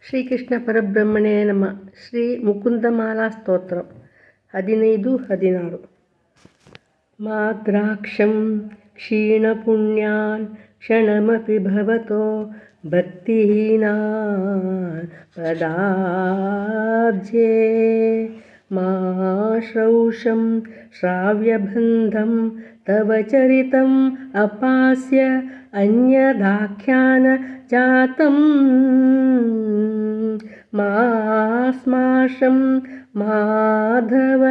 ಶ್ರೀಕೃಷ್ಣ ಪರಬ್ರಹ್ಮಣೇ ನಮಃ. ಶ್ರೀ ಮುಕುಂದಮಾಲಾ ಸ್ತೋತ್ರ 15-16. ಮಾದ್ರಾಕ್ಷಂ ಕ್ಷೀಣಪುಣ್ಯಾನ್ ಕ್ಷಣಮಪಿ ಭವತೋ ಭಕ್ತಿಹೀನಾನ್ ಪದಾಬ್ಜೇ ಮಾಶ್ರೌಷಂ ಶ್ರಾವ್ಯಬಂಧಂ ತವ ಚರಿತಂ ಅಪಾಸ್ಯ ಅನ್ಯದಾಖ್ಯಾನ ಜಾತಂ ಮಾಸ್ಮಾಶಂ ಮಾಧವ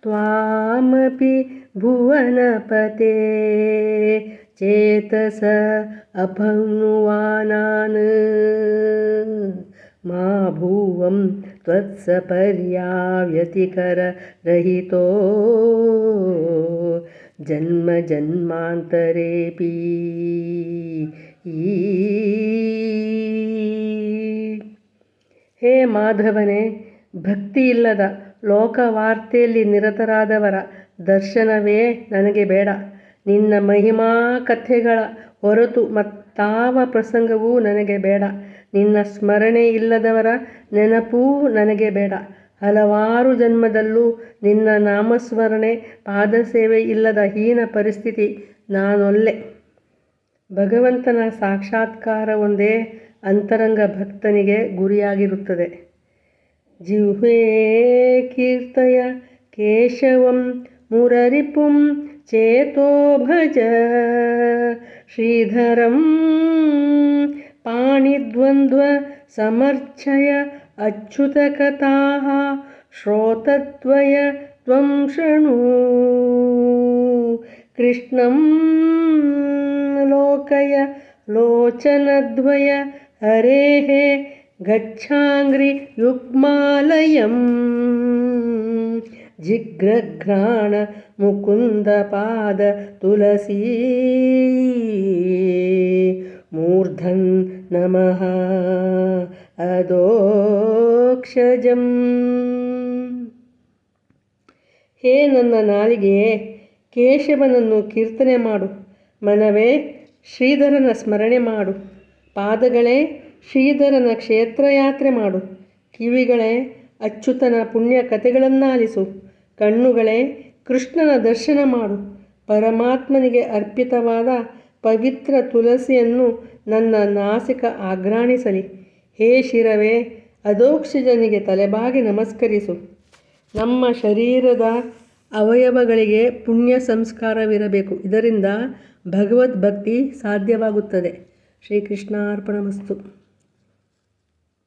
ತ್ವಾಮಪಿ ಭುವನಪತೆ ಚೇತಸ ಅಭಂಗುವಾನಾನ್ ಮಾ ಭುವಂ ತ್ವತ್ಸಪರ್ಯಾವ್ಯತಿಕರರಹಿತೋ ಜನ್ಮ ಜನ್ಮಾಂತರೇಪಿ. ಹೇ ಮಾಧವನೇ, ಭಕ್ತಿಯಿಲ್ಲದ ಲೋಕವಾರ್ತೆಯಲ್ಲಿ ನಿರತರಾದವರ ದರ್ಶನವೇ ನನಗೆ ಬೇಡ. ನಿನ್ನ ಮಹಿಮಾ ಕಥೆಗಳ ಹೊರತು ಮತ್ತಾವ ಪ್ರಸಂಗವೂ ನನಗೆ ಬೇಡ. ನಿನ್ನ ಸ್ಮರಣೆ ಇಲ್ಲದವರ ನೆನಪೂ ನನಗೆ ಬೇಡ. ಹಲವಾರು ಜನ್ಮದಲ್ಲೂ ನಿನ್ನ ನಾಮಸ್ಮರಣೆ ಪಾದಸೇವೆ ಇಲ್ಲದ ಹೀನ ಪರಿಸ್ಥಿತಿ ನಾನೊಲ್ಲೆ. ಭಗವಂತನ ಸಾಕ್ಷಾತ್ಕಾರ ಒಂದೇ ಅಂತರಂಗ ಭಕ್ತನಿಗೆ ಗುರಿಯಾಗಿರುತ್ತದೆ. ಜಿಹ್ವೆ ಕೀರ್ತಯ ಕೇಶವಂ ಮುರರಿಪುಂ ಚೇತೋ ಭಜ ಶ್ರೀಧರಂ ಪಾಣಿದ್ವಂದ್ವ ಸಮರ್ಚಯ ಅಚ್ಯುತಕಥಾಃ ಶ್ರೋತದ್ವಯ ತ್ವಂ ಶೃಣು ಕೃಷ್ಣಂ ಲೋಕಯ ಲೋಚನದ್ವಯ ಹರೇಃ ಗಚ್ಛಾಂಗ್ರಿ ಯುಗ್ಮಾಲಯಂ ಜಿಘ್ರಘ್ರಾಣ ಮುಕುಂದ ಪಾದ ತುಳಸೀ ಮೂರ್ಧನ್ ನಮಃ ಅಧೋಕ್ಷಜಂ. ಹೇ ನನ್ನ ನಾಲಿಗೆಯೇ, ಕೇಶವನನ್ನು ಕೀರ್ತನೆ ಮಾಡು. ಮನವೇ, ಶ್ರೀಧರನ ಸ್ಮರಣೆ ಮಾಡು. ಪಾದಗಳೇ, ಶ್ರೀಧರನ ಕ್ಷೇತ್ರಯಾತ್ರೆ ಮಾಡು. ಕಿವಿಗಳೇ, ಅಚ್ಯುತನ ಪುಣ್ಯ ಕಥೆಗಳನ್ನಾಲಿಸು. ಕಣ್ಣುಗಳೇ, ಕೃಷ್ಣನ ದರ್ಶನ ಮಾಡು. ಪರಮಾತ್ಮನಿಗೆ ಅರ್ಪಿತವಾದ ಪವಿತ್ರ ತುಳಸಿಯನ್ನು ನನ್ನ ನಾಸಿಕ ಆಘ್ರಾಣಿಸಲಿ. ಹೇ ಶಿರವೇ, ಅಧೋಕ್ಷಜನಿಗೆ ತಲೆಬಾಗಿ ನಮಸ್ಕರಿಸು. ನಮ್ಮ ಶರೀರದ ಅವಯವಗಳಿಗೆ ಪುಣ್ಯ ಸಂಸ್ಕಾರವಿರಬೇಕು. ಇದರಿಂದ ಭಗವದ್ಭಕ್ತಿ ಸಾಧ್ಯವಾಗುತ್ತದೆ. ಶ್ರೀಕೃಷ್ಣಾರ್ಪಣಮಸ್ತು.